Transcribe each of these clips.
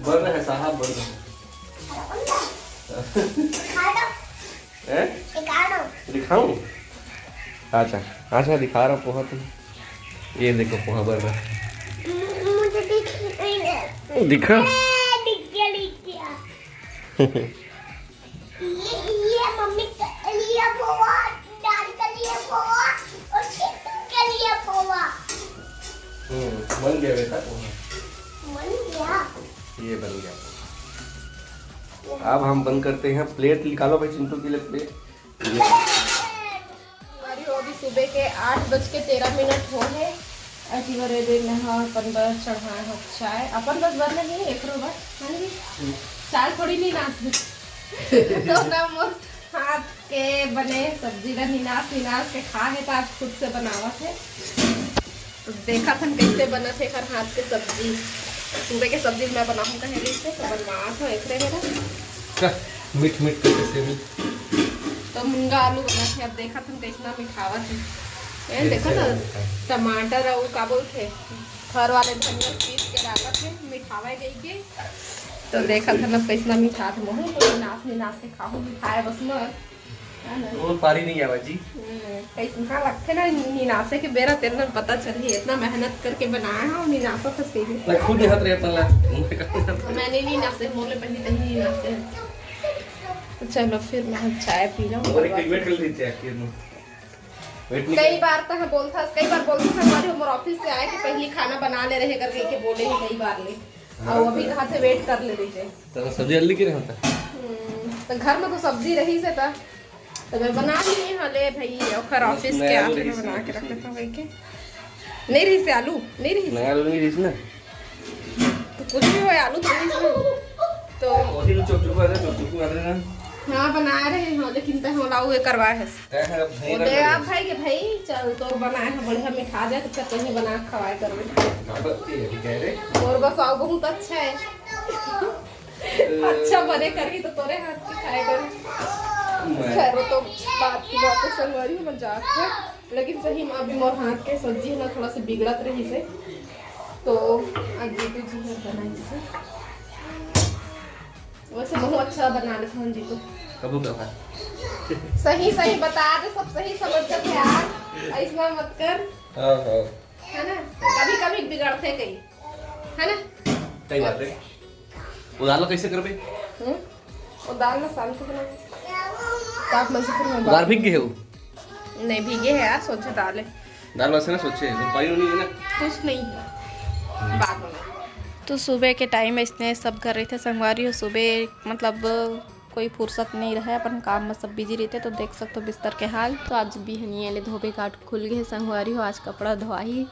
Burn है साहब, burn है। दिखाऊं? अच्छा अच्छा दिखा रहा पोहा तुम। ये देखो पोहा बन रहा मुझे दिखा। दिख गया। ये मम्मी के लिए पोहा, दादी के लिए पोहा और चिट्टू के लिए पोहा। बन गया बेटा पोहा। बन गया। ये बन गया। अब हम बंद करते हैं। प्लेट निकालो भाई चिंटू के लिए प्लेट। अभी सुबह के 8:13 हो है। अजी बरे दिन हाँ अपन बस चढ़ाए हो चाय अपन बस बन नहीं एक रो बस हाँ जी चाय थोड़ी नहीं नाश तो ना मोर हाथ के बने सब्जी का निनास के खा है तो आज खुद से बनावा थे। तो देखा था कैसे बना थे हर हाथ के सब्जी। सुबह के सब्जी मैं बनाऊँ कहीं से तो बनवा था एक मेरा मीठ मीठ कैसे भी तो मुंगा आलू बना थे। अब देखा था कैसा मिठावा थे। देखा था टमाटर और का बोलते घर वाले धनिया पीस के डाला थे मिठावा गई के। तो देखा था ना कैसा मीठा था मोह तो नाश के खाऊं मिठाए बस मत वो पारी नहीं आवा जी। कैसा लगते ना निनासे के बेरा तेरे पता चली इतना मेहनत करके बनाया है और निनासा तो सही मैं खुद हाथ रहता ला मैंने निनासे मोले पहले तही निनासे। तो चलो फिर मैं चाय पी रहा हूँ। वेट कर लेते हैं आखिर में। कई बार तो बोलता हमारे उम्र ऑफिस से आए कि पहले खाना बना ले रहे करके के बोले ही कई बार ले और अभी कहाँ से वेट कर ले रही थे। तो सब्जी जल्दी क्यों होता? तो घर में तो सब्जी रही से था तो मैं बना ली हले भाई और ऑफिस के आके मैं बना के रख देता हूँ के नहीं रही से आलू नहीं रही नया आलू नहीं रही ना तो कुछ भी हो आलू तो नहीं तो वही तो चुप कर देना। हाँ बना रहे हैं लेकिन तो हम लाऊ करवाए है दे आप भाई के भाई चल तो बनाए हैं बढ़िया मिठा जाए तो कहीं बना खवाए करवे और बस आओ बहुत अच्छा है अच्छा बने करी तो तोरे हाथ की खाए कर। खैर तो बात की बात है संगवारी मजाक है लेकिन सही में अभी मोर हाथ के सब्जी है ना थोड़ा सा बिगड़त रही से तो आज जीतू जी ने बनाई से वैसे बहुत अच्छा बना लेते हैं जी तो कबू का सही सही बता दे सब सही समझ कर यार ऐसा मत कर है ना कभी कभी बिगड़ते कहीं है ना सही बात है। वो दाल कैसे करबे? और दाल में शाम को बना आप में से फिर दाल भीग गए हो? नहीं भीगे है यार सोचे दाल वैसे ना सोचे तो पानी नहीं है ना कुछ नहीं बात में। तो सुबह के टाइम में इसने सब कर रहे थे संगवारी और सुबह मतलब कोई फुर्सत नहीं रहा अपन काम में सब बिजी रहते। तो देख सकते हो बिस्तर के हाल। तो आज भी हनिए धोबे काट खुल गए संगवारी हो आज कपड़ा धोआही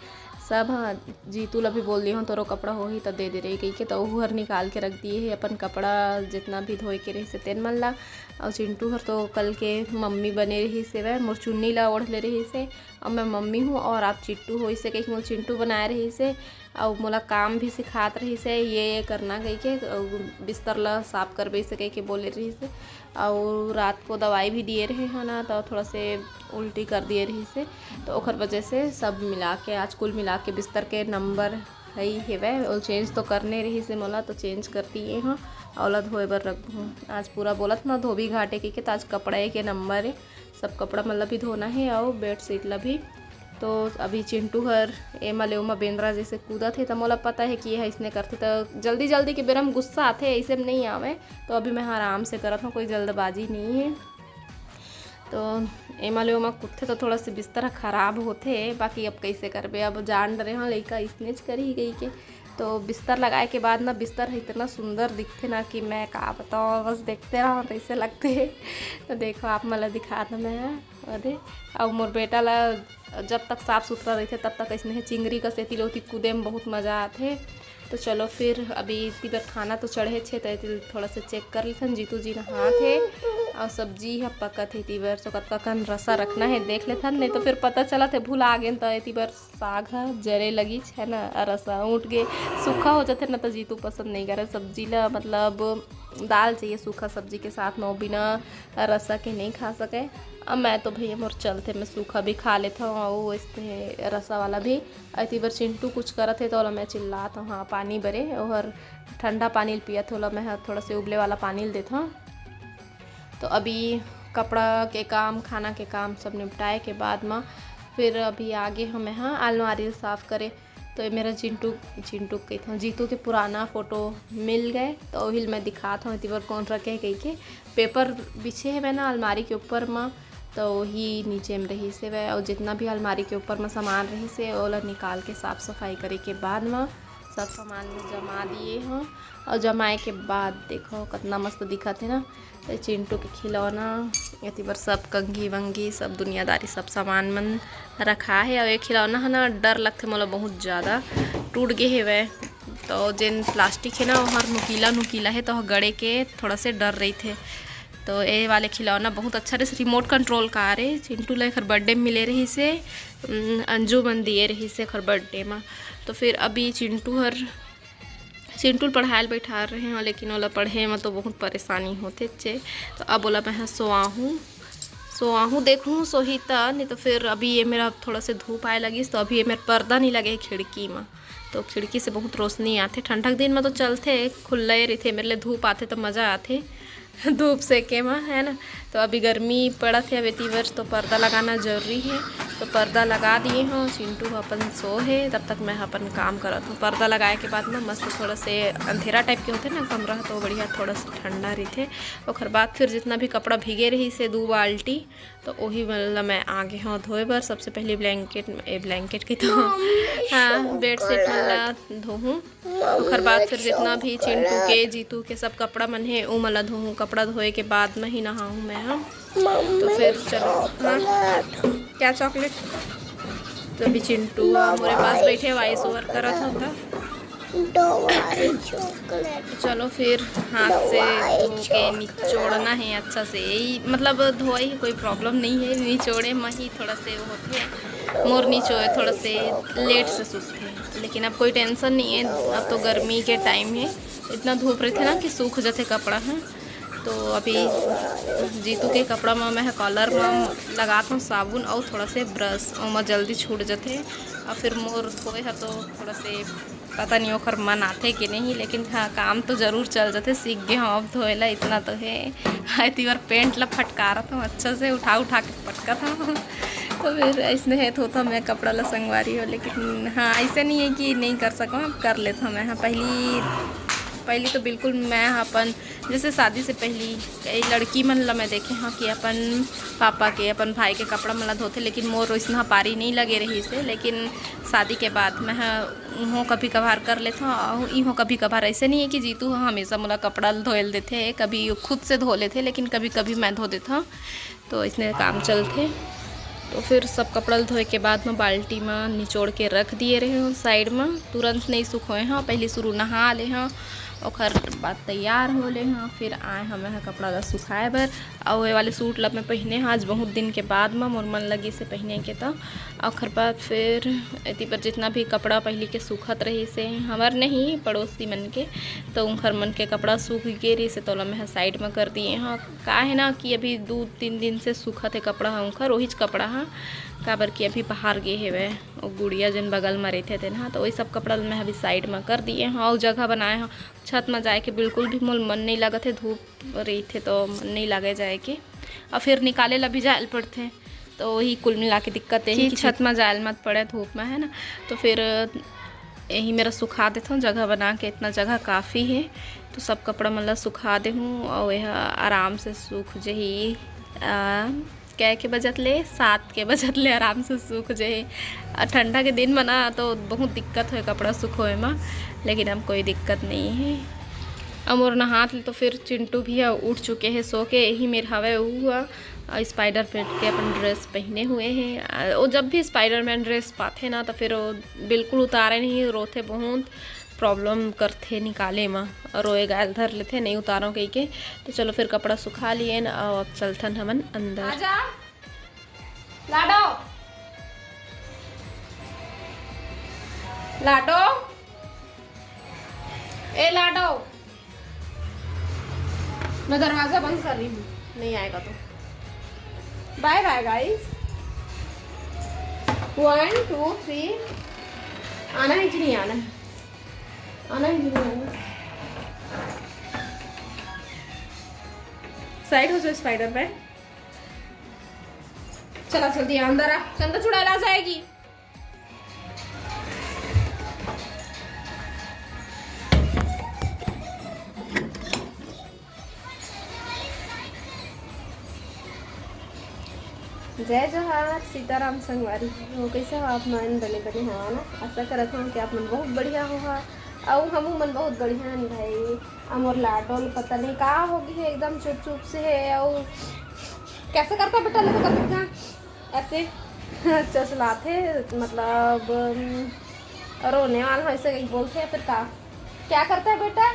सब। हाँ जीतू ला भी बोल दी हूँ तोरो कपड़ा हो ही तो दे दे रही गई के तो हर निकाल के रख दिए है अपन कपड़ा जितना भी धोए के रही से तेन मन ला। और चिंटू हर तो कल के मम्मी बने रही से वह मोर चुन्नी ला ओढ़ ले रही से और मैं मम्मी हूँ और आप चिट्टू हो इसे कहीं मोल चिंटू बनाए रही से और मोला काम भी सिखात रही से ये करना गई के बिस्तर ला साफ करबे से कही के बोले रही से। और रात को दवाई भी दिए रहे हैं ना तो थोड़ा से उल्टी कर दिए रही से तो ओखर वजह से सब मिला के आज कुल मिला के बिस्तर के नंबर है वह और चेंज तो करने रही से मोला तो चेंज करती है हाँ औला धोए बर रख दूँ। आज पूरा बोलत ना धोबी घाटे की तो आज कपड़े के नंबर है सब कपड़ा मतलब भी धोना है और बेड शीट ला भी। तो अभी चिंटू हर एमा ले उमा बेंद्रा जैसे कूदा थे तो मोला पता है कि यह इसने करते तो जल्दी जल्दी के बेरा में गुस्सा आते ऐसे में नहीं आवे। तो अभी मैं आराम से करत हूँ कोई जल्दबाजी नहीं है। तो एमा ले उमा कुत्ते तो थोड़ा सा बिस्तर ख़राब होते बाकी अब कैसे करबे अब जान रहे हाँ लड़का इसने कर ही गई के। तो बिस्तर लगाए के बाद ना बिस्तर इतना सुंदर दिखते ना कि मैं का बताऊँ बस देखते रहो तो ऐसे लगते हैं। तो देखो आप मतलब दिखा था मैं अरे और मोर बेटा ला जब तक साफ़ सुथरा रहते तब तक ऐसे चिंगरी का सेती लोती कूदे में बहुत मज़ा आते। तो चलो फिर अभी इतनी बार खाना तो चढ़े छे तो थोड़ा सा चेक कर लेथन जीतू जी नहा थे और सब्जी है पकत है इतनी बार तो कन रसा रखना है देख लेथन नहीं तो फिर पता चला थे भूल आ गए तो इतनी बार साग है जरे लगी है ना रसा उठ गए सूखा हो जाते ना तो जीतू पसंद नहीं करे सब्जी ला मतलब दाल चाहिए सूखा सब्जी के साथ में, वो बिना रसा के नहीं खा सके। अब मैं तो भैया मोर चलते मैं सूखा भी खा लेता हूँ और इसमें रसा वाला भी। अति बार चिंटू कुछ करत है तो मैं चिल्लाता हूँ हाँ पानी बरे, और ठंडा पानी पिया थोड़ा मैं थोड़ा से उबले वाला पानी देता हूँ। तो अभी कपड़ा के काम खाना के काम सब निपटाए के बाद में फिर अभी आगे हमें हाँ अलमारी साफ़ करे। तो ये मेरा चिंटू कहता हूँ जीतू के पुराना फ़ोटो मिल गए तो वही मैं दिखाता हूँ इतनी बार कौन रखे कही के पेपर बिछे है ना अलमारी के ऊपर में, तो वही नीचे में रही से वह, और जितना भी अलमारी के ऊपर में सामान रही से ओला निकाल के साफ़ सफाई करे के बाद में सब सामान में जमा दिए हैं। और जमाए के बाद देखो कितना मस्त दिखा थे ना। तो चिंटू के खिलौना इतनी बार सब कंघी वंगी सब दुनियादारी सब सामान मन रखा है। और ये खिलौना है ना डर लगते मतलब बहुत ज़्यादा टूट गए है वह, तो जिन प्लास्टिक है ना वो हर नुकीला है तो गड़े के थोड़ा से डर रही थे। तो ये वाले खिलौना बहुत अच्छा रहे, रिमोट कंट्रोल कार है। चिंटू ला हर बर्थडे में मिले रही से, अंजू मन दिए रही से हर बर्थडे में। तो फिर अभी चिंटू पढ़ाए बैठा रहे हैं, लेकिन ओला पढ़े में तो बहुत परेशानी होते चे। तो अब बोला मैं सोआहूँ देखूँ सोहीता नहीं तो फिर अभी ये मेरा थोड़ा से धूप आए लगी तो अभी ये मेरा पर्दा नहीं लगे खिड़की में, तो खिड़की से बहुत रोशनी आते। ठंडक दिन में तो चलते खुले रही थे, मेरे लिए धूप आते तो मज़ा आते धूप से के में है ना। तो अभी गर्मी पड़ा थे अब इतनी वर्ष तो पर्दा लगाना ज़रूरी है, तो पर्दा लगा दिए हूँ। चिंटू अपन सो है तब तक मैं अपन काम करत हूँ। पर्दा लगाए के बाद में मस्त थोड़ा से अंधेरा टाइप के होते ना कमरा, तो बढ़िया थोड़ा सा ठंडा रही थे। और बाद फिर जितना भी कपड़ा भीगे रही से 2 बाल्टी, तो वही मतलब मैं आगे हूँ धोए बर। सबसे पहले ब्लैंकेट की तो हाँ बेडशीट वाला धोऊँ। और बाद फिर जितना भी चिंटू के जीतू के सब कपड़ा मन है वो मला धोऊँ। कपड़ा धोए के बाद में ही नहाऊँ मैं हम। तो फिर चलो हाँ क्या चॉकलेट। तो अभी चिंटू हमारे पास बैठे वॉइस ओवर कर रहा था। चलो फिर हाथ से धो के निचोड़ना है अच्छा से, यही मतलब धोए कोई प्रॉब्लम नहीं है, निचोड़े में ही थोड़ा से वो होते हैं मोर निचोए थोड़ा से लेट से सूखते हैं। लेकिन अब कोई टेंशन नहीं है, अब तो गर्मी के टाइम है, इतना धूप रहे थे ना कि सूख जाते कपड़ा हैं। तो अभी जीतू के कपड़ा में मैं कॉलर में लगाता हूँ साबुन और थोड़ा से ब्रश, और जल्दी छूट जाते। और फिर मोर धोए है तो थोड़ा से पता नहीं ओखर मन आते कि नहीं, लेकिन हाँ काम तो ज़रूर चल जाते, सीख गए हाँ अब धोएला इतना तो है। इतनी बार पेंट ला फटका रहा था अच्छा से उठा के पटका था। तो फिर ऐसे है तो मैं कपड़ा ला संगवारी हो, लेकिन हाँ ऐसे नहीं है कि नहीं कर सकूँ, अब कर लेता हूँ मैं। हाँ पहली तो बिल्कुल मैं अपन जैसे शादी से पहली कई लड़की मन ला मैं देखे हाँ कि अपन पापा के अपन भाई के कपड़ा मन ला धोते, लेकिन मोर इतना पारी नहीं लगे रही से। लेकिन शादी के बाद मैं उहों कभी कभार कर लेता हूँ, इहों कभी कभार। ऐसे नहीं है कि जीतू हमेशा मुला कपड़ा धोल देते, कभी खुद से धो लेते लेकिन कभी कभी मैं धो देता हूँ, तो इसने काम चलते। तो फिर सब कपड़ा धोए के बाद में बाल्टी में निचोड़ के रख दिए रहे हूँ साइड में, तुरंत नहीं सुखोए हाँ, पहले शुरू नहा ले हाँ और बाद तैयार हो ले हाँ। फिर आए हमें कपड़ा ला सुखाए बर। और ये वाले सूट ला मैं पहने हाँ आज बहुत दिन के बाद में मोर मन लगी से पहने के। तो और बाद फिर इतनी पर जितना भी कपड़ा पहले के सूखत रही से हमार नहीं पड़ोसी मन के, तो उनखर मन के कपड़ा सूख गए रही से तो मैं साइड में कर दिए हाँ। का है ना कि अभी 2-3 दिन से सूखत है कपड़ा हाँ उनखर वही कपड़ा हाँ, काबर कि अभी बाहर गए है वह और गुड़िया जिन बगल में रहते थे ना, तो वही सब कपड़ा मैं अभी साइड में कर दिए हाँ। और जगह बनाए हाँ छत में जाए के बिल्कुल भी मोल मन नहीं लगा थे, धूप रही थे तो मन नहीं लगे जाए के। और फिर निकाले ला भी जायल पड़ते, तो वही कुल मिला के दिक्कत है कि छत में जायल मत पड़े धूप में है ना। तो फिर यही मेरा सुखा देता हूँ जगह बना के, इतना जगह काफ़ी है तो सब कपड़ा मतलब सुखा दे हूँ और यह आराम से सूख जही। क्या के बजत ले 7 के बजत ले आराम से सूख जाए। ठंडा के दिन में ना तो बहुत दिक्कत है कपड़ा सुखोए में, लेकिन अब कोई दिक्कत नहीं है। अब और नहात ले तो फिर चिंटू भी उठ चुके हैं सो के, यही मेरे हवा हुआ स्पाइडर पेट के अपन ड्रेस पहने हुए हैं। वो जब भी स्पाइडरमैन ड्रेस पाते ना तो फिर वो बिल्कुल उतारे नहीं, रोते बहुत प्रॉब्लम करते निकाले में, रोए गाल धर लेते नहीं उतारों कहीं के। तो चलो फिर कपड़ा सुखा लिए ना, अब चलथन हमन अंदर। आजा लाडो लाडो ए लाडो मैं दरवाजा बंद कर रही हूँ, नहीं आएगा तो बाय बाय गाइस। 1 2 3 आना है कि नहीं आना है, आना है कि नहीं आना। साइड हो जाए स्पाइडर मैन। चला जल्दी अंदर आ, चंदा चुड़ैल आ जाएगी। जय जोहार, सीताराम संगवारी हो, कैसे हो आप मन? बने बने हाँ ना, आशा करत हूँ कि आप मन बहुत बढ़िया होगा और हम मन बहुत बढ़िया नहीं भाई। अमोर लाडोल पता नहीं कहाँ होगी है, एकदम चुप चुप से है। और कैसे करता बेटा लोग का ऐसे चसलाते, मतलब रोने वाला ऐसे कहीं बोलते हैं, फिर क्या करता है बेटा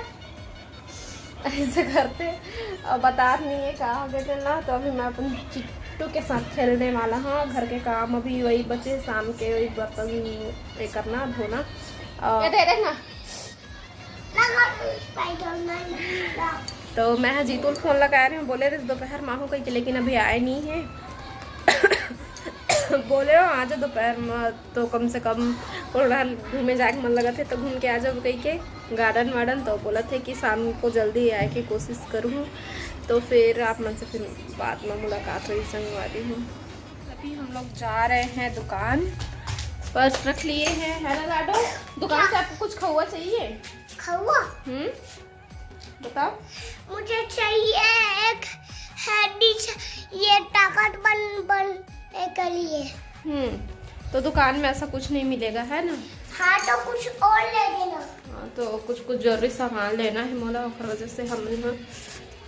ऐसे करते और बता नहीं है कहाँ हो गए ना। तो अभी मैं अपन चिट्टू के साथ खेलने वाला हूँ। घर के काम अभी वही बचे, शाम के वही बर्तन ये करना धोना। और देखना तो मैं जीतुल फोन लगा रही हूँ, बोले रहे दोपहर माँ हो कहीं, लेकिन अभी आए नहीं है। बोले हो आ जाओ दोपहर में, तो कम से कम घूमे जाके मन लगा थे तो घूम के आ जाओ कहीं के गार्डन वार्डन। तो बोला थे कि शाम को जल्दी आए की कोशिश करूँ, तो फिर आप मन से फिर बाद में मुलाकात हुई संगवारी हूँ। अभी हम लोग जा रहे हैं दुकान, पर्स रख लिए हैं, है ना लाडो? दुकान से आपको कुछ खहुआ चाहिए? खहुआ? बताओ। मुझे चाहिए एक हैडी, ये ताकत बन के लिए। तो दुकान में ऐसा कुछ नहीं मिलेगा है ना? हाँ तो कुछ और ले लेना। हाँ तो कुछ जरूरी सामान लेना है मोला, और वजह से हम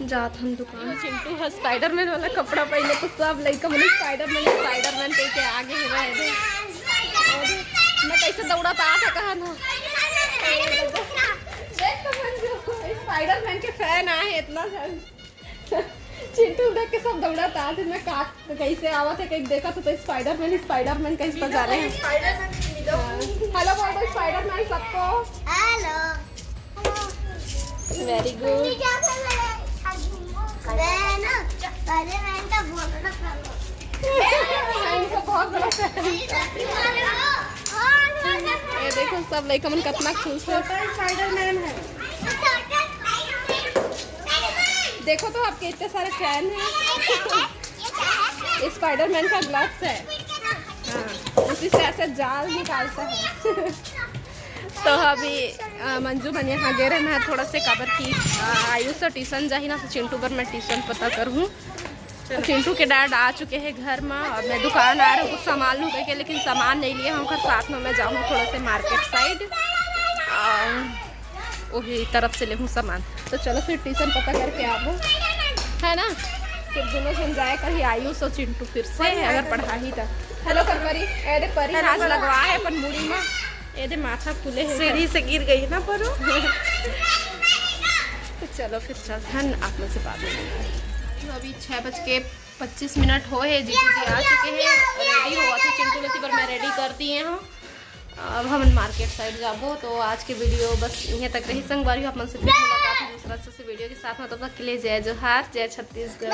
जात हम दुकान। चिंटू है स्पाइडरमैन वाला कपड़ा पहने, तो सब लड़का मैंने स्पाइडरमैन कह के आगे है। मैं कैसे दौड़ा था कहा ना, स्पाइडरमैन के फैन आए इतना चिंटू देख के सब दौड़ा था। मैं कैसे आवा थे, कहीं देखा तो स्पाइडरमैन कैसे बजा रहे हैं। हेलो बोल दो स्पाइडरमैन सबको। Hello, very good. बहुत बड़ा फैन। ये देखो सब लड़का मन कितना खुश है। स्पाइडरमैन है, देखो तो आपके इतने सारे फैन हैं। स्पाइडरमैन का ग्लव्स है, हाँ उसी से ऐसे जाल निकालता है। तो अभी मंजू बन यहाँ गे रहे, मैं थोड़ा से काबर की आयुष से ट्यूशन जाही ना, तो चिंटू पर मैं ट्यूशन पता करूँ। तो चिंटू के डैड आ चुके हैं घर में, और मैं दुकान आ रहा हूँ कुछ सामान लूँ के, लेकिन सामान नहीं लिया हूँ। साथ में मैं जाऊँ थोड़ा से मार्केट साइड, वही तरफ से ले हूँ सामान। तो चलो फिर ट्यूशन पता करके आओ, है ना? फिर दोनों जन जाए कहीं आयुष और चिंटू फिर से अगर पढ़ा ही था। हेलो कर परी, एदे परी नाच लगवा है अपन मुड़ी में, एदे माथा खुले है, सीढ़ी से गिर गई ना परो। तो चलो फिर चलते हैं, आप लोग से बात करेंगे। तो अभी 6:25 हो है, जीतू जी आ चुके हैं, रेडी हुआ थे चिंटू लेती पर मैं रेडी कर दिए हूँ। अब हम मार्केट साइड जाबो। तो आज के वीडियो बस यहीं तक रही संगवारी, आप मन से फिर मुलाकात है दूसरा से वीडियो के साथ में। तब तक के लिए जय जोहार, जय छत्तीसगढ़।